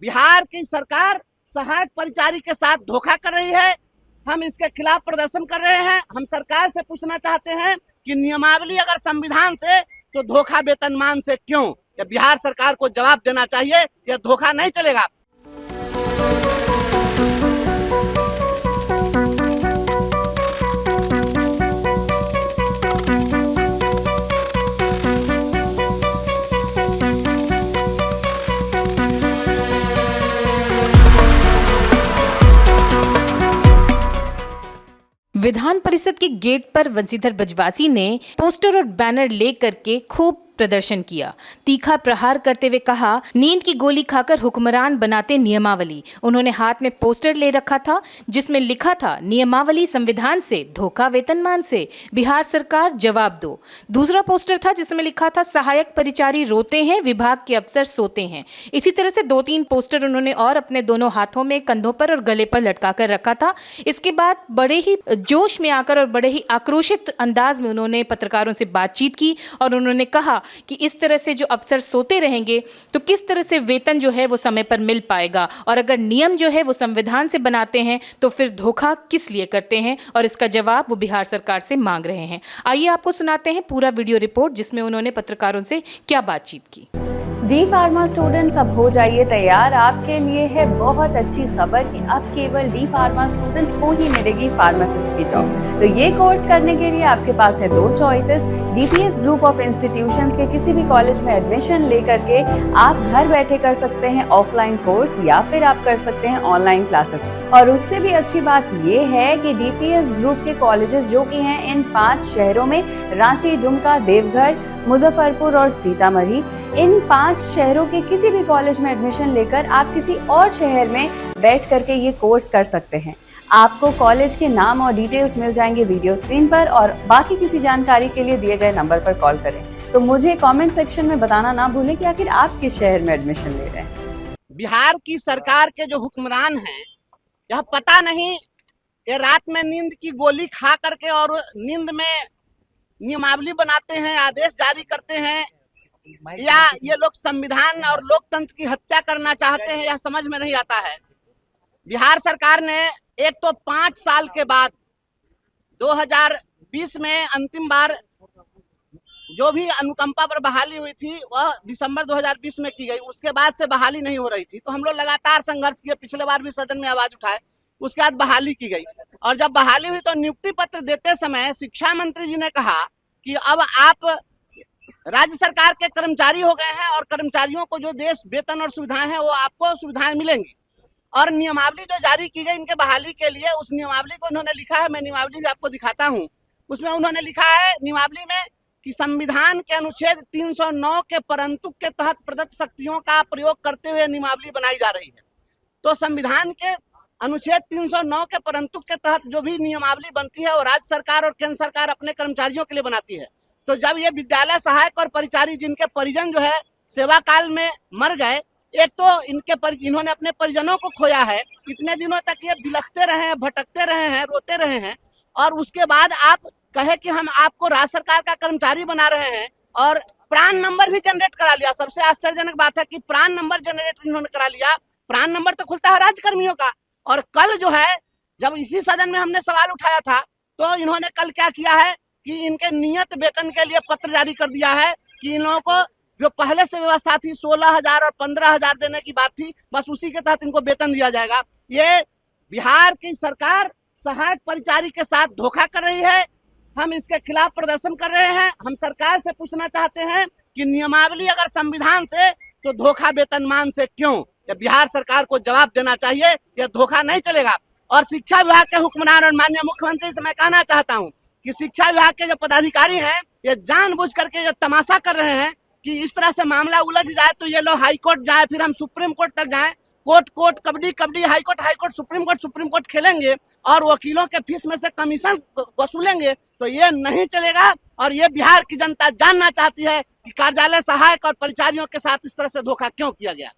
बिहार की सरकार सहायक परिचारी के साथ धोखा कर रही है। हम इसके खिलाफ प्रदर्शन कर रहे हैं। हम सरकार से पूछना चाहते हैं कि नियमावली अगर संविधान से तो धोखा वेतनमान से क्यों? ये बिहार सरकार को जवाब देना चाहिए। यह धोखा नहीं चलेगा। विधान परिषद के गेट पर वंशीधर ब्रजवासी ने पोस्टर और बैनर लेकर के खूब प्रदर्शन किया। तीखा प्रहार करते हुए कहा, नींद की गोली खाकर हुक्मरान बनाते नियमावली। उन्होंने हाथ में पोस्टर ले रखा था जिसमें लिखा था, नियमावली संविधान से, धोखा वेतनमान से, बिहार सरकार जवाब दो। दूसरा पोस्टर था जिसमें लिखा था, सहायक परिचारी रोते हैं, विभाग के अफसर सोते हैं। इसी तरह से 2-3 पोस्टर उन्होंने और अपने दोनों हाथों में, कंधों पर और गले पर लटका कर रखा था। इसके बाद बड़े ही जोश में आकर और बड़े ही आक्रोशित अंदाज में उन्होंने पत्रकारों से बातचीत की और उन्होंने कहा कि इस तरह से जो अफसर सोते रहेंगे तो किस तरह से वेतन जो है वो समय पर मिल पाएगा, और अगर नियम जो है वो संविधान से बनाते हैं तो फिर धोखा किस लिए करते हैं, और इसका जवाब वो बिहार सरकार से मांग रहे हैं। आइए आपको सुनाते हैं पूरा वीडियो रिपोर्ट जिसमें उन्होंने पत्रकारों से क्या बातचीत की। डी फार्मा स्टूडेंट्स, अब हो जाइए तैयार। आपके लिए है बहुत अच्छी खबर कि अब केवल डी फार्मा स्टूडेंट्स को ही मिलेगी फार्मासिस्ट की जॉब। तो ये कोर्स करने के लिए आपके पास है 2 choices. DPS group of institutions के किसी भी कॉलेज में एडमिशन लेकर के आप घर बैठे कर सकते हैं ऑफलाइन कोर्स, या फिर आप कर सकते हैं ऑनलाइन क्लासेस। और उससे भी अच्छी बात ये है कि डीपीएस ग्रुप के कॉलेजेस जो कि हैं इन 5 शहरों में, रांची, दुमका, देवघर, मुजफ्फरपुर और सीतामढ़ी, इन 5 शहरों के किसी भी कॉलेज में एडमिशन लेकर आप किसी और शहर में बैठ करके ये कोर्स कर सकते हैं। आपको कॉलेज के नाम और डिटेल्स मिल जाएंगे वीडियो स्क्रीन पर, और बाकी किसी जानकारी के लिए दिए गए नंबर पर कॉल करें। तो मुझे कमेंट सेक्शन में बताना ना भूलें कि आखिर आप किस शहर में एडमिशन ले रहे हैं। बिहार की सरकार के जो हुक्मरान हैं, यह पता नहीं ये रात में नींद की गोली खा करके और नींद में नियमावली बनाते हैं, आदेश जारी करते हैं, या ये लोग संविधान और लोकतंत्र की हत्या करना चाहते हैं, यह समझ में नहीं आता है। बिहार सरकार ने एक तो 5 साल के बाद 2020 में अंतिम बार जो भी अनुकंपा पर बहाली हुई थी वह दिसंबर 2020 में की गई। उसके बाद से बहाली नहीं हो रही थी, तो हम लोग लगातार संघर्ष किए। पिछले बार भी सदन में आवाज उठाए, उसके बाद बहाली की गई। और जब बहाली हुई तो नियुक्ति पत्र देते समय शिक्षा मंत्री जी ने कहा कि अब आप राज्य सरकार के कर्मचारी हो गए हैं और कर्मचारियों को जो देश वेतन और सुविधाएं हैं वो आपको सुविधाएं मिलेंगी। और नियमावली जो जारी की गई इनके बहाली के लिए, उस नियमावली को उन्होंने लिखा है, मैं नियमावली भी आपको दिखाता हूं। उसमें उन्होंने लिखा है नियमावली में कि संविधान के अनुच्छेद 309 के परंतुक के तहत प्रदत्त शक्तियों का प्रयोग करते हुए नियमावली बनाई जा रही है। तो संविधान के अनुच्छेद 309 के परंतुक के तहत जो भी नियमावली बनती है वो राज्य सरकार और केंद्र सरकार अपने कर्मचारियों के लिए बनाती है। तो जब ये विद्यालय सहायक और परिचारी जिनके परिजन जो है सेवा काल में मर गए, एक तो इन्होंने अपने परिजनों को खोया है, इतने दिनों तक ये बिलखते रहे हैं, भटकते रहे हैं, रोते रहे हैं, और उसके बाद आप कहे कि हम आपको राज्य सरकार का कर्मचारी बना रहे हैं, और प्राण नंबर भी जनरेट करा लिया। सबसे आश्चर्यजनक बात है कि प्राण नंबर जनरेट इन्होंने करा लिया। प्राण नंबर तो खुलता है राज्य कर्मियों का। और कल जो है, जब इसी सदन में हमने सवाल उठाया था, तो इन्होंने कल क्या किया है कि इनके नियत वेतन के लिए पत्र जारी कर दिया है कि इन लोगों को जो पहले से व्यवस्था थी 16,000 और 15,000 देने की बात थी, बस उसी के तहत इनको वेतन दिया जाएगा। ये बिहार की सरकार सहायक परिचारी के साथ धोखा कर रही है। हम इसके खिलाफ प्रदर्शन कर रहे हैं। हम सरकार से पूछना चाहते हैं कि नियमावली अगर संविधान से तो धोखा वेतनमान से क्यों? ये बिहार सरकार को जवाब देना चाहिए। यह धोखा नहीं चलेगा। और शिक्षा विभाग के हुक्मरान और माननीय मुख्यमंत्री से मैं कहना चाहता हूँ कि शिक्षा विभाग के जो पदाधिकारी हैं ये जानबूझ करके जो तमाशा कर रहे हैं कि इस तरह से मामला उलझ जाए तो ये लोग हाई कोर्ट जाए, फिर हम सुप्रीम कोर्ट तक जाएं, court kabaddi, high court supreme court खेलेंगे और वकीलों के फीस में से कमीशन वसूलेंगे, तो ये नहीं चलेगा। और ये बिहार की जनता जानना चाहती है कि कार्यालय सहायक और परिचारियों के साथ इस तरह से धोखा क्यों किया गया।